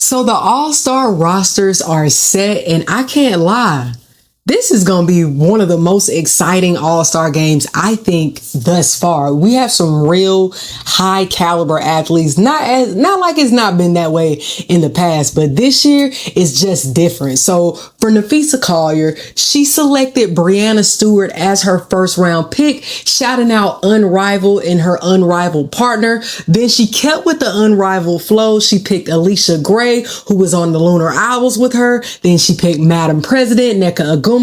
So the All-Star rosters are set, and I can't lie. This is going to be one of the most exciting All-Star games, I think, thus far. We have some real high caliber athletes. Not like it's not been that way in the past, but this year is just different. So for Napheesa Collier, she selected Breanna Stewart as her first round pick, shouting out Unrivaled and her Unrivaled partner. Then she kept with the Unrivaled flow. She picked Alicia Gray, who was on the Lunar Owls with her. Then she picked Madam President, Nneka Ogwumike.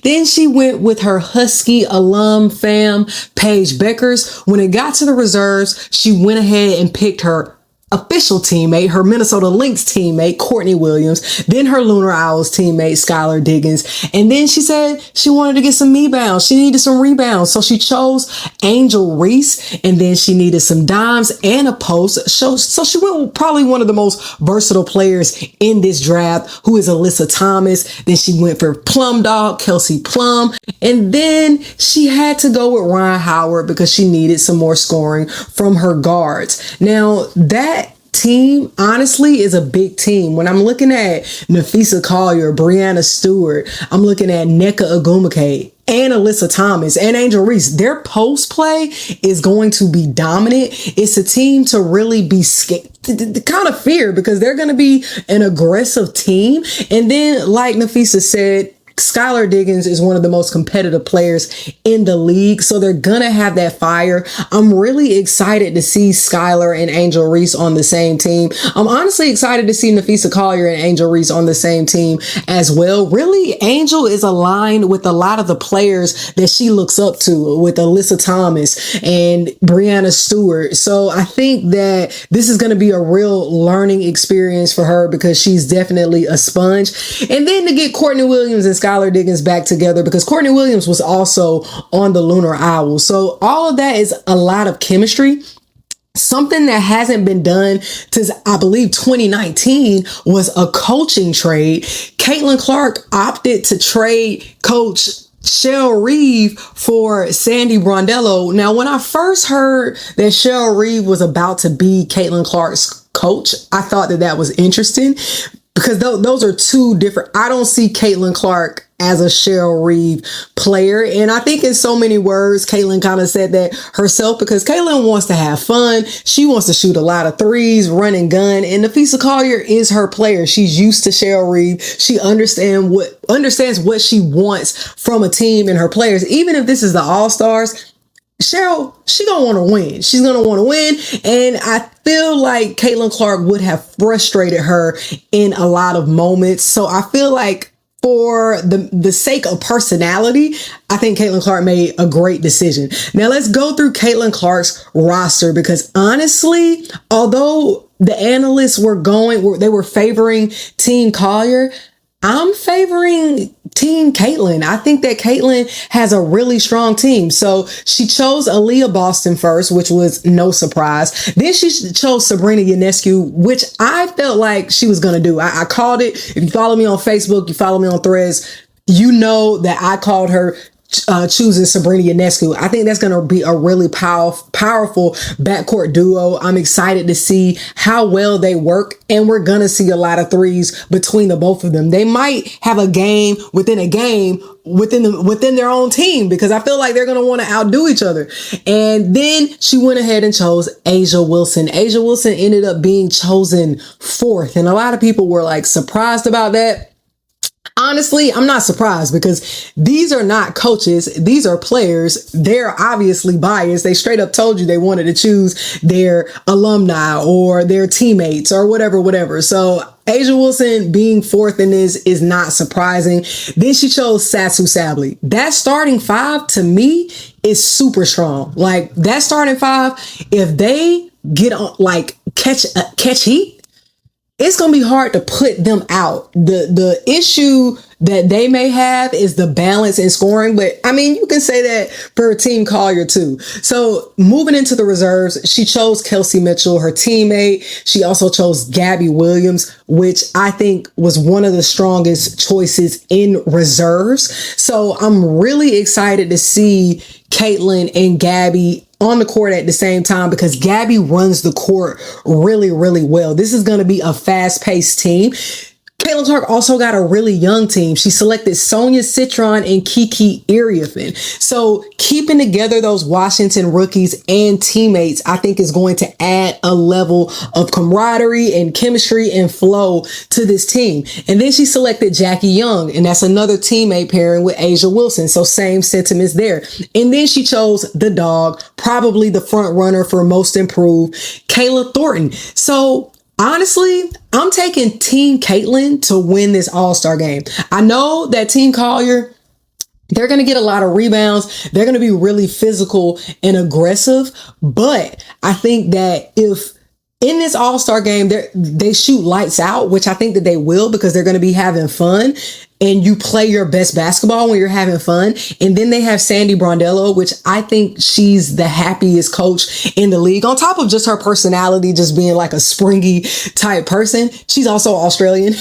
Then she went with her Husky alum fam, Paige Beckers. When it got to the reserves, she went ahead and picked her official teammate, her Minnesota Lynx teammate, Courtney Williams, then her Lunar Owls teammate, Skylar Diggins. And then she said she wanted to get some rebounds. She needed some rebounds. So she chose Angel Reese, and then she needed some dimes and a post. So she went with probably one of the most versatile players in this draft, who is Alyssa Thomas. Then she went for Plum Dog, Kelsey Plum. And then she had to go with Ryan Howard because she needed some more scoring from her guards. Now, that team honestly is a big team. When I'm looking at Napheesa Collier, Breanna Stewart, I'm looking at Nneka Ogwumike and Alyssa Thomas and Angel Reese. Their post play is going to be dominant. It's a team to really be scared, to kind of fear, because they're going to be an aggressive team. And then, like Napheesa said, Skylar Diggins is one of the most competitive players in the league, so they're gonna have that fire. I'm really excited to see Skylar and Angel Reese on the same team. I'm honestly excited to see Napheesa Collier and Angel Reese on the same team as well. Really, Angel is aligned with a lot of the players that she looks up to, with Alyssa Thomas and Breanna Stewart. So I think that this is gonna be a real learning experience for her, because she's definitely a sponge. And then to get Courtney Williams and Skylar Diggins back together, because Courtney Williams was also on the Lunar Owls. So all of that is a lot of chemistry. Something that hasn't been done since, I believe, 2019 was a coaching trade. Caitlin Clark opted to trade Coach Cheryl Reeve for Sandy Brondello. Now, when I first heard that Cheryl Reeve was about to be Caitlin Clark's coach, I thought that was interesting, because those are two different. I don't see Caitlin Clark as a Cheryl Reeve player. And I think in so many words, Caitlin kind of said that herself, because Caitlin wants to have fun. She wants to shoot a lot of threes, run and gun. And Napheesa Collier is her player. She's used to Cheryl Reeve. She understands what she wants from a team and her players. Even if this is the All-Stars, Cheryl, she gonna want to win. She's gonna want to win. And I feel like Caitlin Clark would have frustrated her in a lot of moments. So I feel like, for the sake of personality, I think Caitlin Clark made a great decision. Now let's go through Caitlin Clark's roster, because honestly, although the analysts they were favoring Team Collier, I'm favoring Team Caitlin. I think that Caitlin has a really strong team. So she chose Aliyah Boston first, which was no surprise. Then she chose Sabrina Ionescu, which I felt like she was going to do. I called it. If you follow me on Facebook, you follow me on Threads, you know that I called her choosing Sabrina Ionescu. I think that's going to be a really powerful backcourt duo. I'm excited to see how well they work, and we're going to see a lot of threes between the both of them. They might have a game within their own team, because I feel like they're going to want to outdo each other. And then she went ahead and chose A'ja Wilson. A'ja Wilson ended up being chosen fourth, and a lot of people were like surprised about that. Honestly, I'm not surprised, because these are not coaches. These are players. They're obviously biased. They straight up told you they wanted to choose their alumni or their teammates or whatever. So A'ja Wilson being fourth in this is not surprising. Then she chose Satou Sabally. That starting five, to me, is super strong. Like, that starting five, if they get on, like, catch heat, it's going to be hard to put them out. The issue that they may have is the balance in scoring. But I mean, you can say that for Team Collier too. So moving into the reserves, she chose Kelsey Mitchell, her teammate. She also chose Gabby Williams, which I think was one of the strongest choices in reserves. So I'm really excited to see Caitlin and Gabby on the court at the same time, because Gabby runs the court really, really well. This is going to be a fast-paced team. Caitlin Clark also got a really young team. She selected Sonia Citron and Kiki Iriafen. So keeping together those Washington rookies and teammates, I think, is going to add a level of camaraderie and chemistry and flow to this team. And then she selected Jackie Young, and that's another teammate pairing with Asia Wilson. So same sentiments there. And then she chose the dog, probably the front runner for most improved, Kayla Thornton. So honestly, I'm taking Team Caitlin to win this All-Star game. I know that Team Collier, they're going to get a lot of rebounds. They're going to be really physical and aggressive. But I think that if in this All-Star game, they shoot lights out, which I think that they will, because they're going to be having fun. And you play your best basketball when you're having fun. And then they have Sandy Brondello, which I think she's the happiest coach in the league. On top of just her personality, just being like a springy type person. She's also Australian.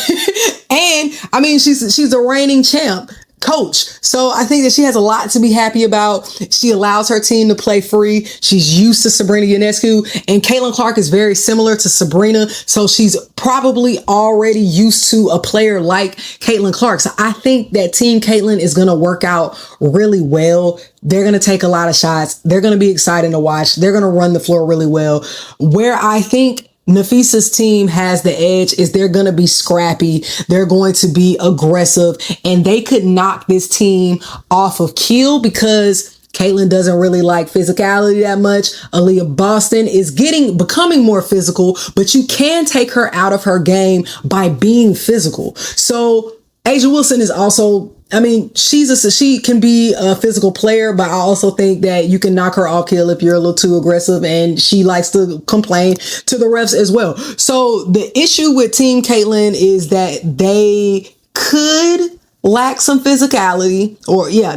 And I mean, she's a reigning champ coach. So I think that she has a lot to be happy about. She allows her team to play free. She's used to Sabrina Ionescu, and Caitlin Clark is very similar to Sabrina. So she's probably already used to a player like Caitlin Clark. So I think that Team Caitlin is going to work out really well. They're going to take a lot of shots. They're going to be exciting to watch. They're going to run the floor really well. Where I think Napheesa's team has the edge is they're going to be scrappy. They're going to be aggressive, and they could knock this team off of keel because Caitlin doesn't really like physicality that much. Aliyah Boston is becoming more physical, but you can take her out of her game by being physical. So Asia Wilson is also, I mean, she can be a physical player, but I also think that you can knock her off keel if you're a little too aggressive, and she likes to complain to the refs as well. So the issue with Team Caitlin is that they could lack some physicality,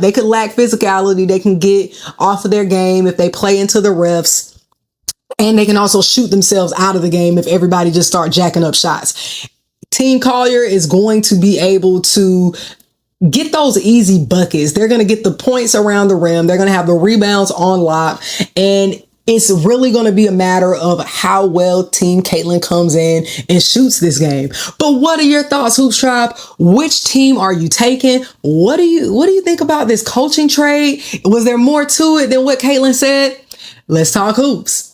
they could lack physicality. They can get off of their game if they play into the refs, and they can also shoot themselves out of the game if everybody just start jacking up shots. Team Collier is going to be able to get those easy buckets. They're going to get the points around the rim. They're going to have the rebounds on lock. And it's really going to be a matter of how well Team Caitlin comes in and shoots this game. But what are your thoughts, Hoops Tribe? Which team are you taking? What do you think about this coaching trade? Was there more to it than what Caitlin said? Let's talk hoops.